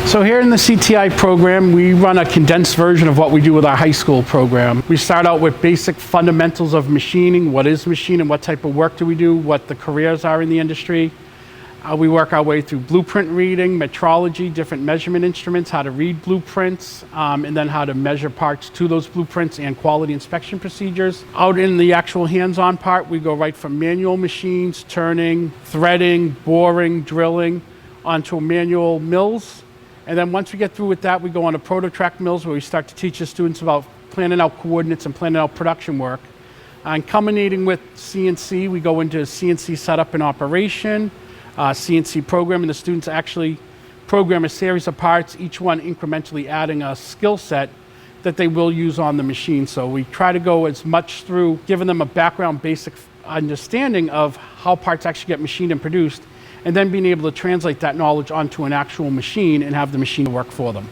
So here in the CTI program, we run a condensed version of what we do with our high school program. We start out with basic fundamentals of machining. What is machining? What type of work do we do? What the careers are in the industry. We work our way through blueprint reading, metrology, different measurement instruments, how to read blueprints, and then how to measure parts to those blueprints and quality inspection procedures. Out in the actual hands-on part, we go right from manual machines, turning, threading, boring, drilling, onto manual mills. And then once we get through with that, we go on to prototrack mills where we start to teach the students about planning out coordinates and planning out production work. And culminating with CNC, we go into CNC setup and operation, CNC program, and the students actually program a series of parts, each one incrementally adding a skill set that they will use on the machine. So we try to go as much through giving them a background basic understanding of how parts actually get machined and produced, and then being able to translate that knowledge onto an actual machine and have the machine work for them.